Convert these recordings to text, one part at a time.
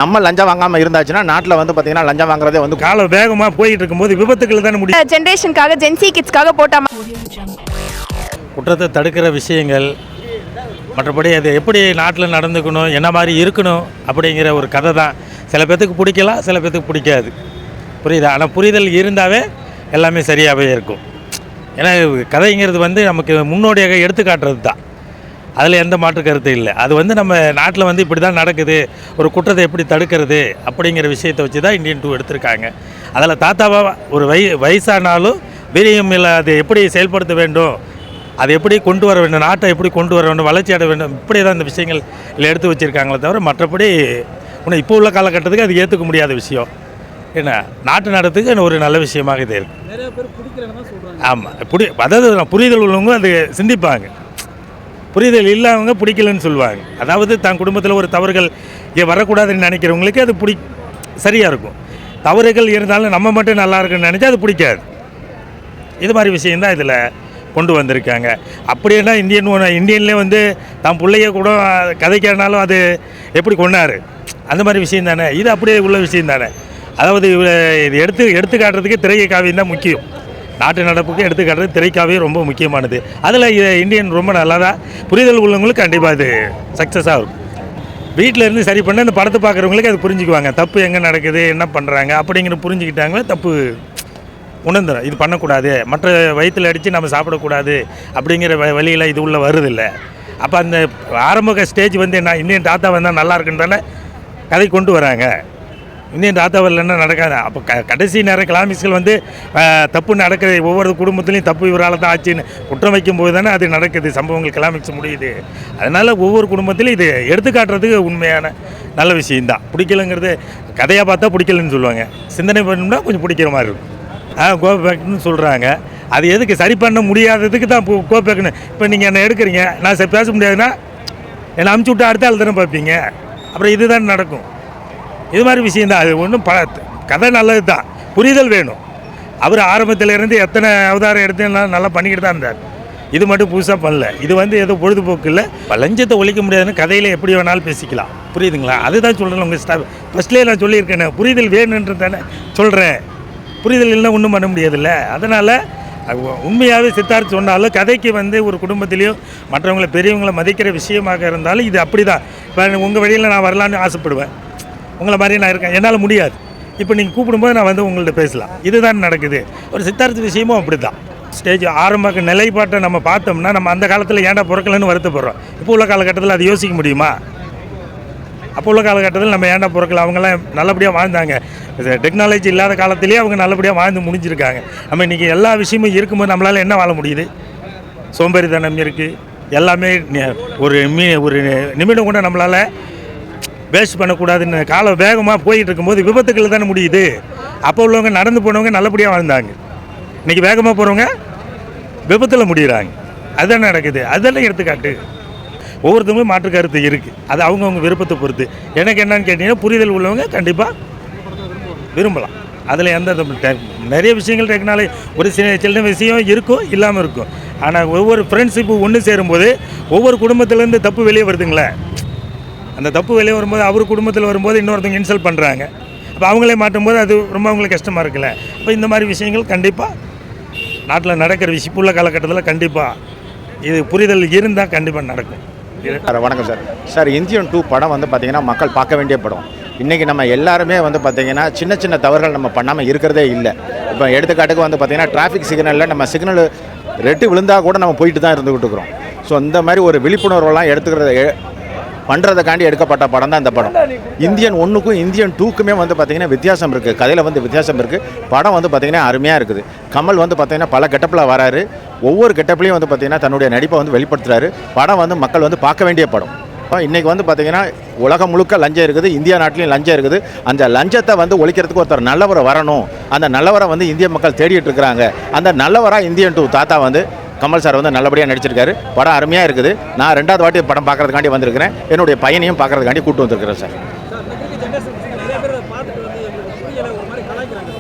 நம்ம லஞ்சம் வாங்காமல் இருந்தாச்சுன்னா நாட்டில் வந்து பார்த்தீங்கன்னா லஞ்சம் வாங்குறதே வந்து காலம் வேகமாக போயிட்டு இருக்கும்போது விபத்துக்கள் தானே முடியும். ஜென்ரேஷனுக்காக ஜென்சி கிட்ஸ்க்காக போட்டாம குற்றத்தை தடுக்கிற விஷயங்கள், மற்றபடி அது எப்படி நாட்டில் நடந்துக்கணும், என்ன மாதிரி இருக்கணும் அப்படிங்கிற ஒரு கதை தான். சில பேர்த்துக்கு பிடிக்கலாம், சில பேர்த்துக்கு பிடிக்காது. புரியுதா? ஆனால் புரிதல் இருந்தாவே எல்லாமே சரியாகவே இருக்கும். ஏன்னா கதைங்கிறது வந்து நமக்கு முன்னோடியாக எடுத்துக்காட்டுறது தான். அதில் எந்த மாற்று கருத்து இல்லை. அது வந்து நம்ம நாட்டில் வந்து இப்படி தான் நடக்குது, ஒரு குற்றத்தை எப்படி தடுக்கிறது அப்படிங்கிற விஷயத்தை வச்சு தான் இந்தியன் 2 எடுத்திருக்காங்க. அதில் தாத்தாவா ஒரு வயசானாலும் வீரியம் இல்லை, அது எப்படி செயல்படுத்த வேண்டும், அதை எப்படி கொண்டு வர வேண்டும், நாட்டை எப்படி கொண்டு வர வேண்டும், வளர்ச்சி அடைய வேண்டும், இப்படி தான் இந்த விஷயங்கள் இல்லை எடுத்து வச்சுருக்காங்களே தவிர மற்றபடி இன்னும் இப்போ உள்ள காலகட்டத்துக்கு அது ஏற்றுக்க முடியாத விஷயம். என்ன நாட்டு நடத்துக்கு ஒரு நல்ல விஷயமாக இது இருக்குது. ஆமாம், அதாவது புரிதல் உள்ளவங்க அது சிந்திப்பாங்க, புரிதல் இல்லாதவங்க பிடிக்கலன்னு சொல்லுவாங்க. அதாவது தான் குடும்பத்தில் ஒரு தவறுகள் இங்கே வரக்கூடாதுன்னு நினைக்கிறவங்களுக்கு அது சரியாக இருக்கும். தவறுகள் இருந்தாலும் நம்ம மட்டும் நல்லா இருக்குன்னு நினச்சா அது பிடிக்காது. இது மாதிரி விஷயந்தான் இதில் கொண்டு வந்திருக்காங்க. அப்படின்னா இந்தியன்லேயே வந்து தான் பிள்ளைய கூட கதைக்கிறனாலும் அது எப்படி கொண்டாரு அந்த மாதிரி விஷயம் தானே. இது அப்படியே உள்ள விஷயம் தானே. அதாவது இது எடுத்து காட்டுறதுக்கு திரை காவியம் தான் முக்கியம். நாட்டு நடப்புக்கு எடுத்துக்காட்டுறது திரைக்காவியம் ரொம்ப முக்கியமானது. அதில் இந்தியன் ரொம்ப நல்லா தான், புரிதல் உள்ளவங்களுக்கு கண்டிப்பாக அது சக்ஸஸாக இருக்கும். வீட்டில் இருந்து சரி பண்ண இந்த படத்தை பார்க்குறவங்களுக்கு அது புரிஞ்சுக்குவாங்க. தப்பு எங்கே நடக்குது, என்ன பண்ணுறாங்க அப்படிங்கிற புரிஞ்சுக்கிட்டாங்களே தப்பு உணர்ந்துடும். இது பண்ணக்கூடாது, மற்ற வயிற்றில் அடித்து நம்ம சாப்பிடக்கூடாது அப்படிங்கிற வழியில் இது உள்ள வருதில்லை. அப்போ அந்த ஆரம்ப ஸ்டேஜ் வந்து என்ன, இந்தியன் தாத்தா வந்தால் நல்லா இருக்குன்றதால கதை கொண்டு வராங்க. இந்தியன் தாத்தாவில் என்ன நடக்காது. அப்போ கடைசி நேரம் கிளாமிக்ஸ்கள் வந்து தப்பு நடக்குது, ஒவ்வொரு குடும்பத்துலேயும் தப்பு இவரால் தான் ஆச்சுன்னு குற்றம் வைக்கும்போது தானே அது நடக்குது, சம்பவங்கள் கிளாமிக்ஸ் முடியுது. அதனால் ஒவ்வொரு குடும்பத்திலையும் இது எடுத்துக்காட்டுறதுக்கு உண்மையான நல்ல விஷயந்தான். பிடிக்கலங்கிறது கதையாக பார்த்தா பிடிக்கலன்னு சொல்லுவாங்க, சிந்தனை பண்ணணும்னா கொஞ்சம் பிடிக்கிற மாதிரி இருக்கும். கோபேக்னு சொல்கிறாங்க, அது எதுக்கு சரி பண்ண முடியாததுக்கு தான் கோபேக்னு. இப்போ நீங்கள் என்ன எடுக்கிறீங்க, நான் பேச முடியாதுன்னா என்னை அமுச்சு விட்டு அடுத்த ஆள் தானே பார்ப்பீங்க. அப்புறம் இதுதான் நடக்கும். இது மாதிரி விஷயந்தான். அது ஒன்றும் கதை நல்லது தான், புரிதல் வேணும். அவர் ஆரம்பத்திலேருந்து எத்தனை அவதாரம் எடுத்து நல்லா பண்ணிக்கிட்டு தான் இருந்தார். இது மட்டும் புதுசாக பண்ணல. இது வந்து ஏதோ பொழுதுபோக்கு இல்லை. லஞ்சத்தை ஒழிக்க முடியாதுன்னு கதையில் எப்படி வேணாலும் பேசிக்கலாம். புரியுதுங்களா? அதுதான் சொல்கிறேன். உங்கள் ஃபஸ்ட்லேயே நான் சொல்லியிருக்கேன், புரிதல் வேணுன்றது தானே சொல்கிறேன். புரிதல் இல்லைன்னா ஒன்றும் பண்ண முடியாதுல்ல. அதனால் உண்மையாகவே சித்தார்த்து சொன்னாலும் கதைக்கு வந்து ஒரு குடும்பத்திலையும் மற்றவங்களை பெரியவங்களை மதிக்கிற விஷயமாக இருந்தாலும் இது அப்படி தான். இப்போ உங்கள் வழியில் நான் வரலான்னு ஆசைப்படுவேன், உங்களை மாதிரி நான் இருக்கேன், என்னால் முடியாது. இப்போ நீங்கள் கூப்பிடும்போது நான் வந்து உங்கள்கிட்ட பேசலாம். இதுதான் நடக்குது. ஒரு சித்தார்த்த விஷயமும் அப்படி தான். ஸ்டேஜ் ஆரம்ப நிலைப்பாட்டை நம்ம பார்த்தோம்னா நம்ம அந்த காலத்தில் ஏன்டா பிறக்கலன்னு வருத்தப்படுறோம். இப்போ உள்ள காலகட்டத்தில் அது யோசிக்க முடியுமா? அப்போ உள்ள காலகட்டத்தில் நம்ம ஏன்டா பிறக்கல, அவங்களாம் நல்லபடியாக வாழ்ந்தாங்க. டெக்னாலஜி இல்லாத காலத்திலேயே அவங்க நல்லபடியாக வாழ்ந்து முடிஞ்சிருக்காங்க. நம்ம இன்றைக்கி எல்லா விஷயமும் இருக்கும்போது நம்மளால் என்ன வாழ முடியுது? சோம்பேறித்தனம் இருக்குது. எல்லாமே ஒரு நிமிடம் கூட நம்மளால் வேஸ்ட் பண்ணக்கூடாதுன்னு காலம் வேகமாக போயிட்டு இருக்கும்போது விபத்துக்கள் தானே முடியுது. அப்போ உள்ளவங்க நடந்து போனவங்க நல்லபடியாக வாழ்ந்தாங்க. இன்றைக்கி வேகமாக போகிறவங்க விபத்தில் முடிகிறாங்க. அதுதான் நடக்குது. அதெல்லாம் எடுத்துக்காட்டு. ஒவ்வொருத்தவங்களும் மாற்று கருத்து இருக்குது. அது அவங்கவுங்க விருப்பத்தை பொறுத்து. எனக்கு என்னன்னு கேட்டிங்கன்னா, புரிதல் உள்ளவங்க கண்டிப்பாக விரும்பலாம். அதில் எந்த நிறைய விஷயங்கள் டெக்னாலஜி ஒரு சின்ன விஷயம் இருக்கும், இல்லாமல் இருக்கும். ஆனால் ஒவ்வொரு ஃப்ரெண்ட்ஷிப்பு ஒன்று சேரும்போது ஒவ்வொரு குடும்பத்துலேருந்து தப்பு வெளியே வருதுங்களே. அந்த தப்பு வெளியே வரும்போது அவர் குடும்பத்தில் வரும்போது இன்னொருத்தவங்க இன்சல்ட் பண்ணுறாங்க. அப்போ அவங்களே மாட்டும் போது அது ரொம்ப அவங்களுக்கு கஷ்டமாக இருக்குல்ல. இப்போ இந்த மாதிரி விஷயங்கள் கண்டிப்பாக நாட்டில் நடக்கிற விஷயம் உள்ள காலகட்டத்தில் கண்டிப்பாக இது புரிதல் இருந்தால் கண்டிப்பாக நடக்கும். வணக்கம் சார். சார், இந்தியன் 2 படம் வந்து பார்த்திங்கன்னா மக்கள் பார்க்க வேண்டிய படம். இன்றைக்கி நம்ம எல்லாருமே வந்து பார்த்திங்கன்னா சின்ன சின்ன தவறுகள் நம்ம பண்ணாமல் இருக்கிறதே இல்லை. இப்போ எடுத்துக்காட்டுக்கு வந்து பார்த்திங்கன்னா டிராஃபிக் சிக்னலில் நம்ம சிக்னல் ரெட்டு விழுந்தால் கூட நம்ம போயிட்டு தான் இருந்துக்கிட்டு இருக்கிறோம். ஸோ இந்த மாதிரி ஒரு விழிப்புணர்வெல்லாம் பண்ணுறதுக்காண்டி எடுக்கப்பட்ட படம் தான் இந்த படம். இந்தியன் 1க்கும் இந்தியன் 2க்குமே வந்து பார்த்திங்கன்னா வித்தியாசம் இருக்குது. கதையில் வந்து வித்தியாசம் இருக்குது. படம் வந்து பார்த்திங்கன்னா அருமையாக இருக்குது. கமல் வந்து பார்த்திங்கன்னா பல கெட்டப்பில் வராரு. ஒவ்வொரு கெட்டப்லேயும் வந்து பார்த்திங்கன்னா தன்னுடைய நடிப்பை வந்து வெளிப்படுத்துகிறாரு. படம் வந்து மக்கள் வந்து பார்க்க வேண்டிய படம். இன்றைக்கி வந்து பார்த்திங்கன்னா உலகம் முழுக்க லஞ்சம் இருக்குது, இந்தியா நாட்டிலையும் லஞ்சம் இருக்குது. அந்த லஞ்சத்தை வந்து ஒழிக்கிறதுக்கு ஒருத்தர் நல்லவரை வரணும். அந்த நல்லவரை வந்து இந்திய மக்கள் தேடிட்டு இருக்கிறாங்க. அந்த நல்லவராக இந்தியன் 2 தாத்தா வந்து கமல் சார் வந்து நல்லபடியாக நடிச்சிருக்காரு. படம் அருமையாக இருக்குது. நான் 2வது வாட்டி படம் பார்க்குறதுக்காண்டி வந்திருக்கிறேன். என்னுடைய பையனையும் பார்க்குறதுக்காண்டி கூப்பிட்டு வந்திருக்கிறேன் சார். விமர்சனம் நிறைய பேர் அதை பார்த்துட்டு வந்து எங்களுக்கு புரியல ஒரு மாதிரி கலாய்க்கிறாங்க.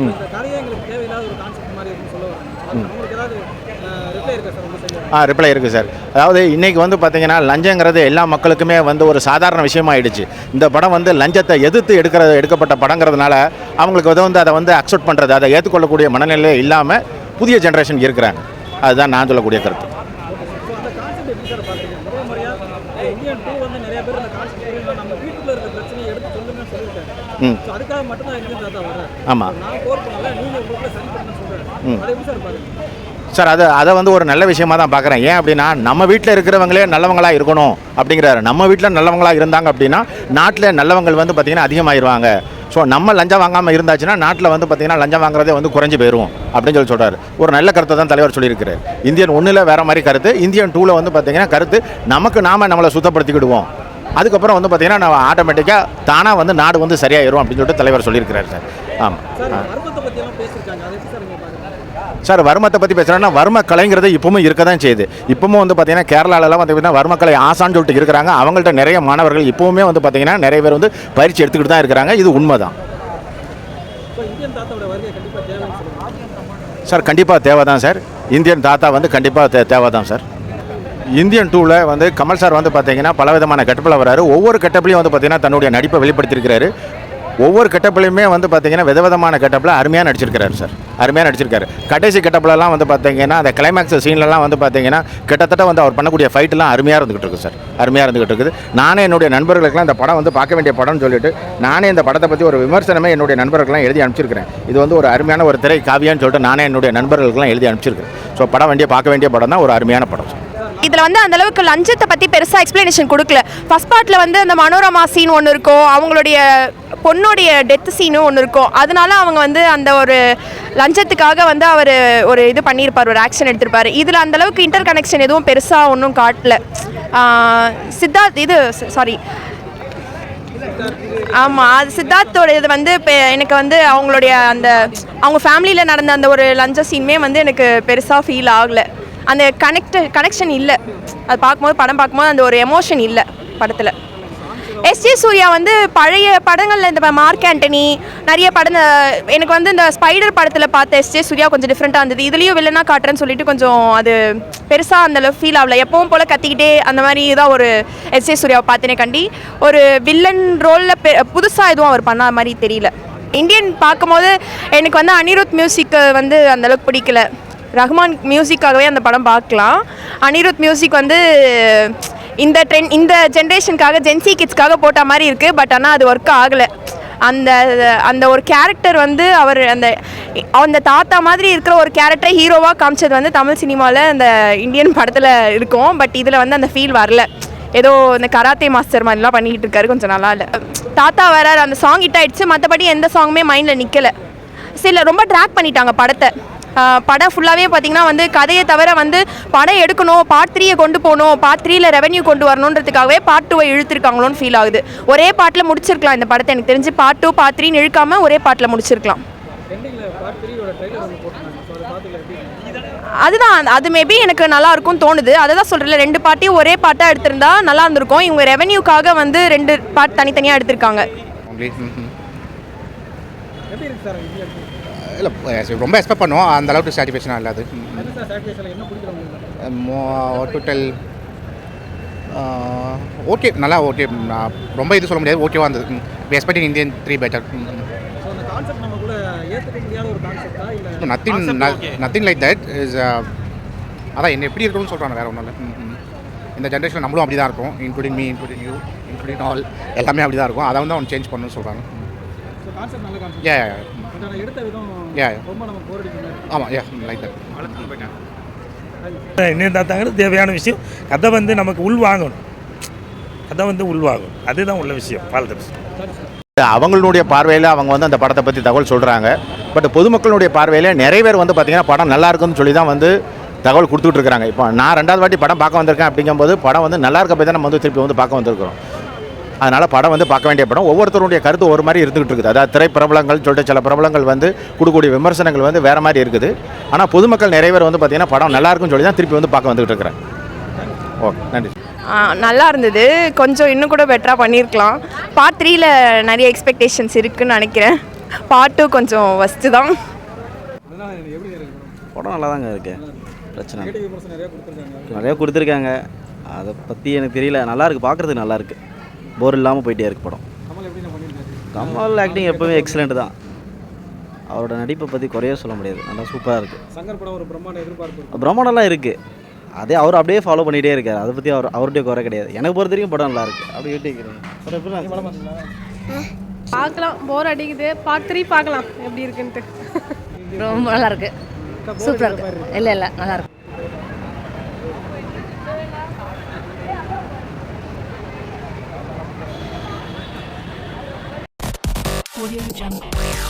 இந்த கதையே எங்களுக்கு தேவையில்லாத ஒரு கான்செப்ட் மாதிரி இருக்குன்னு சொல்ல வராங்க. உங்களுக்கு ஏதாவது ரிப்ளை இருக்கா சார் உங்க சைடுல? ரிப்ளை இருக்குது சார். அதாவது இன்றைக்கி வந்து பார்த்திங்கன்னா லஞ்சங்கிறது எல்லா மக்களுக்குமே வந்து ஒரு சாதாரண விஷயமாயிடுச்சு. இந்த படம் வந்து லஞ்சத்தை எதிர்த்து எடுக்கப்பட்ட படங்கிறதுனால அவங்களுக்கு வந்து அதை வந்து அக்செப்ட் பண்ணுறது, அதை ஏற்றுக்கொள்ளக்கூடிய மனநிலை இல்லாமல் புதிய ஜென்ரேஷன் இருக்கிறாங்க. அதுதான் நான் சொல்லக்கூடிய கருத்து. ஸோ அந்த கான்செப்ட் எப்படி சார் பார்க்குறீங்க? முதல் முறையாக இந்தியன் 2 வந்து நிறைய பேர் அந்த கான்செப்ட் நம்ம வீட்டுக்குள்ள இருக்க பிரச்சனையை எடுத்து சொல்லுங்கன்னு சொல்லியிருக்காரு. ஸோ அதுக்காக மட்டும் தான் இந்தியன் தாத்தா வர்றாரு. ஆமாம் நான் போர் பண்ணல, நீங்கள் உங்களுக்குள்ள சரி பண்ணுன்னு சொல்கிறேன். அதை எப்படி சார் பார்க்குறீங்க? சார், அதை வந்து ஒரு நல்ல விஷயமா தான் பார்க்குறேன். ஏன் அப்படின்னா நம்ம வீட்டில் இருக்கிறவங்களே நல்லவங்களாக இருக்கணும் அப்படிங்கிறாரு. நம்ம வீட்டில் நல்லவங்களாக இருந்தாங்க அப்படின்னா நாட்டில் நல்லவங்கள் வந்து பார்த்திங்கன்னா அதிகமாகிடுவாங்க. ஸோ நம்ம லஞ்சம் வாங்காமல் இருந்தாச்சுன்னா நாட்டில் வந்து பார்த்திங்கன்னா லஞ்சம் வாங்குறதே வந்து குறைஞ்சி போயிடும் அப்படின்னு சொல்கிறாரு. ஒரு நல்ல கருத்தை தான் தலைவர் சொல்லியிருக்கிறார். இந்தியன் 1ல் வேறு மாதிரி கருத்து, இந்தியன் 2ல் வந்து பார்த்திங்கன்னா கருத்து நம்மளை சுத்தப்படுத்திக்கிடுவோம், அதுக்கப்புறம் வந்து பார்த்திங்கன்னா நம்ம ஆட்டோமேட்டிக்காக தானாக வந்து நாடு வந்து சரியாயிரும் அப்படின்னு சொல்லிட்டு தலைவர் சொல்லியிருக்கிறார் சார். ஆமாம் சார், வர்மத்தை பற்றி பேசுகிறேன்னா வர்ம கலைங்கிறது இப்பவும் இருக்க தான் செய்யுது. இப்பவும் வந்து பார்த்திங்கன்னா கேரளாலலாம் வந்து பார்த்திங்கன்னா வர்மக்கலை ஆசான்னு சொல்லிட்டு இருக்கிறாங்க. அவங்கள்ட்ட நிறைய மாணவர்கள் இப்போவுமே வந்து பார்த்திங்கன்னா நிறைய பேர் வந்து பயிற்சி எடுத்துக்கிட்டு தான் இருக்கிறாங்க. இது உண்மை தான் சார். கண்டிப்பாக தேவை தான் சார். இந்தியன் தாத்தா வந்து கண்டிப்பாக தேவை தான் சார். இந்தியன் 2ல் வந்து கமல் சார் வந்து பார்த்திங்கன்னா பலவிதமான கெட்டப்பில் வராரு. ஒவ்வொரு கெட்டப்லையும் வந்து பார்த்திங்கன்னா தன்னுடைய நடிப்பை வெளிப்படுத்தியிருக்கிறாரு. ஒவ்வொரு கெட்டப்லையுமே வந்து பார்த்திங்கன்னா விதவிதமான கெட்டப்பில் அருமையாக நடிச்சிருக்கிறாரு சார். அருமையாக நடிச்சிருக்காரு. கடைசி கெட்டப்லலாம் வந்து பார்த்திங்கன்னா அந்த கிளைமேக்ஸ் சீன்லலாம் வந்து பார்த்திங்கன்னா கிட்டத்தட்ட வந்து அவர் பண்ணக்கூடிய ஃபைட்டெலாம் அருமையாக இருந்துகிட்டு இருக்குது சார். அருமையாக இருந்துகிட்டு இருக்குது. நானே என்னுடைய நண்பர்களுக்கெல்லாம் இந்த படம் வந்து பார்க்க வேண்டிய படம்னு சொல்லிட்டு நானே இந்த படத்தை பற்றி ஒரு விமர்சனமே என்னுடைய நண்பர்களுக்கெல்லாம் எழுதி அனுப்பிச்சிருக்கிறேன். இது வந்து ஒரு அருமையான ஒரு திரை காவியான்னு சொல்லிட்டு நானே என்னுடைய நண்பர்களுக்கெல்லாம் எழுதி அனுப்பிச்சிருக்கிறேன். ஸோ பார்க்க வேண்டிய படம் தான், ஒரு அருமையான படம் சார். இதில் வந்து அந்த அளவுக்கு லஞ்சத்தை பற்றி பெருசாக எக்ஸ்பிளனேஷன் கொடுக்கல. ஃபர்ஸ்ட் பார்ட்டில் வந்து அந்த மனோரமா சீன் ஒன்று இருக்கும், அவங்களுடைய பொண்ணுடைய டெத் சீனும் ஒன்று இருக்கும். அதனால அவங்க வந்து அந்த ஒரு லஞ்சத்துக்காக வந்து அவர் ஒரு இது பண்ணியிருப்பார், ஒரு ஆக்ஷன் எடுத்திருப்பார். இதில் அந்த அளவுக்கு இன்டர் கனெக்ஷன் எதுவும் பெருசாக ஒன்றும் காட்டல. ஆமாம், அது சித்தார்த்தோட இது வந்து இப்போ எனக்கு வந்து அவங்களுடைய அவங்க ஃபேமிலியில் நடந்த அந்த ஒரு லஞ்ச சீனுமே வந்து எனக்கு பெருசாக ஃபீல் ஆகலை. அந்த கனெக்ஷன் இல்லை. அது படம் பார்க்கும்போது அந்த ஒரு எமோஷன் இல்லை படத்தில். எஸ்ஜே சூர்யா வந்து பழைய படங்களில் இந்த மார்க் ஆண்டனி நிறைய படம், எனக்கு வந்து இந்த ஸ்பைடர் படத்தில் பார்த்த எஸ்ஜே சூர்யா கொஞ்சம் டிஃப்ரெண்ட்டாக இருந்தது. இதுலேயும் வில்லனா காட்டுறேன்னு சொல்லிட்டு கொஞ்சம் அது பெருசாக அந்தளவு ஃபீல் ஆகல. எப்பவும் போல் கத்திக்கிட்டே அந்த மாதிரி தான் ஒரு எஸ்ஜே சூர்யாவை பார்த்தேனே கண்டி. ஒரு வில்லன் ரோலில் புதுசாக எதுவும் அவர் பண்ண மாதிரி தெரியல. இந்தியன் பார்க்கும்போது எனக்கு வந்து அனிருத் மியூசிக்கு வந்து அந்தளவுக்கு பிடிக்கல. ரஹ்மான் மியூசிக்காகவே அந்த படம் பார்க்கலாம். அனிருத் மியூசிக் வந்து இந்த ஜென்ரேஷனுக்காக ஜென்சி கிட்ஸ்க்காக போட்ட மாதிரி இருக்குது. பட் ஆனால் அது ஒர்க் ஆகலை. அந்த ஒரு கேரக்டர் வந்து அவர் அந்த தாத்தா மாதிரி இருக்கிற ஒரு கேரக்டரை ஹீரோவாக காமிச்சது வந்து தமிழ் சினிமாவில் அந்த இந்தியன் படத்தில் இருக்கும். பட் இதில் வந்து அந்த ஃபீல் வரல. ஏதோ இந்த கராத்தே மாஸ்டர் மாதிரிலாம் பண்ணிக்கிட்டு இருக்காரு. கொஞ்சம் நல்லா இல்லை. தாத்தா வராரு, அந்த சாங் ஹிட் ஆகிடுச்சு. மற்றபடி எந்த சாங்குமே மைண்டில் நிற்கலை. ரொம்ப ட்ராக் பண்ணிட்டாங்க படத்தை. படம் ஃபுல்லாகவே பார்த்திங்கன்னா வந்து கதையை தவிர வந்து படம் எடுக்கணும், பார்ட் 3 கொண்டு போகணும், பார்ட் 3ல் ரெவென்யூ கொண்டு வரணுன்றதுக்காகவே பார்ட் 2 இழுத்துருக்காங்களோன்னு ஃபீல் ஆகுது. ஒரே பாட்டில் முடிச்சிருக்கலாம் இந்த படத்தை. எனக்கு தெரிஞ்சு பார்ட் 2 பார்ட் 3 இழுக்காமல் ஒரே பாட்டில் முடிச்சிருக்கலாம். அதுதான், அது மேபி எனக்கு நல்லா இருக்கும்னு தோணுது. அதை தான் சொல்கிறேன், 2 பார்ட்டையும் ஒரே பாட்டாக எடுத்திருந்தா நல்லா இருந்திருக்கும். இவங்க ரெவென்யூக்காக வந்து 2 பார்ட் தனித்தனியாக எடுத்திருக்காங்க. இல்லை, ரொம்ப எக்ஸ்பெக்ட் பண்ணுவோம். அந்த அளவுக்கு சாட்டிஸ்ஃபேக்ஷனாக இல்லை. அது டோட்டல் ஓகே, நல்லா ஓகே. ரொம்ப இது சொல்ல முடியாது, ஓகேவா இருந்தது. Expecting Indian 3 better. Nothing like that is. அதான் என்ன எப்படி இருக்கணும்னு சொல்கிறாங்க, வேறு ஒன்றும் இல்லை. இந்த ஜென்ரேஷனில் நம்மளும் அப்படி தான் இருக்கும். Including me, including you, including all, எல்லாமே அப்படி தான் இருக்கும். அதை வந்து அவன் சேஞ்ச் பண்ணணும்னு சொல்கிறாங்க. இந்தியன் தாத்தாங்கிறது தேவையான விஷயம். கதை வந்து நமக்கு உள்வாங்கணும். அதுதான் உள்ள விஷயம். அவங்களுடைய பார்வையில் அவங்க வந்து அந்த படத்தை பற்றி தகவல் சொல்கிறாங்க. பட் பொதுமக்களுடைய பார்வையில் நிறைய பேர் வந்து பார்த்திங்கன்னா படம் நல்லா இருக்குன்னு சொல்லி தான் வந்து தகவல் கொடுத்துட்டு இருக்கிறாங்க. இப்போ நான் 2வது வாட்டி படம் பார்க்க வந்திருக்கேன். அப்படிங்கும்போது படம் வந்து நல்லா இருக்க போய் தான் நம்ம வந்து திருப்பி வந்து பார்க்க வந்திருக்கிறோம். அதனால் படம் வந்து பார்க்க வேண்டிய படம். ஒவ்வொருத்தருடைய கருத்து ஒரு மாதிரி இருந்துகிட்டு இருக்குது. அதாவது திரைப்பிரபலங்கள் சொல்லிட்டு சில பிரபலங்கள் வந்து கொடுக்கக்கூடிய விமர்சனங்கள் வந்து வேறு மாதிரி இருக்குது. ஆனால் பொதுமக்கள் நிறைய பேர் வந்து பார்த்திங்கன்னா படம் நல்லா இருக்குன்னு சொல்லி தான் திருப்பி வந்து பார்க்க வந்துகிட்டு இருக்கிறேன். ஓகே, நன்றி. நல்லா இருந்தது. கொஞ்சம் இன்னும் கூட பெட்டராக பண்ணியிருக்கலாம். பார்ட் 3ல நிறைய எக்ஸ்பெக்டேஷன்ஸ் இருக்குன்னு நினைக்கிறேன். பார்ட் 2 கொஞ்சம் ஃபஸ்ட்டு தான். அதனால் எப்படி இருக்கு படம் நல்லா தாங்க இருக்குது, பிரச்சனை இல்லை. நெகட்டிவ் விமர்சனம் நிறையா கொடுத்துருக்காங்க. நிறையா கொடுத்துருக்காங்க, அதை பற்றி எனக்கு தெரியல. நல்லா இருக்குது, பார்க்குறதுக்கு நல்லா இருக்குது, போர் இல்லாமல் போயிட்டே இருக்கு படம். கமல் எப்படி நான் பண்ணியிருக்காரு? கமல் ஆக்டிங் எப்போவுமே எக்ஸலண்ட் தான். அவரோட நடிப்பை பற்றி குறைய சொல்ல முடியாது, நல்லா சூப்பராக இருக்குது. சங்கர் படம் ஒரு பிரம்மாண்ட எதிர்பார்ப்பு இருக்கு. பிரம்மாண்டம்லாம் இருக்குது, அதே அவர் அப்படியே ஃபாலோ பண்ணிகிட்டே இருக்கார். அதை பற்றி அவருடைய குறை கிடையாது. எனக்கு பொறுத்த வரைக்கும் படம் நல்லா இருக்குது. அப்படி கேட்டுக்கிறேன். பார்க்கலாம், போர் அடிக்குது. பார்ட் 3 பார்க்கலாம் எப்படி இருக்குன்ட்டு. ரொம்ப நல்லா இருக்கு, சூப்பராக இருக்கு. இல்லை இல்லை நல்லா இருக்கு. Audio Jungle.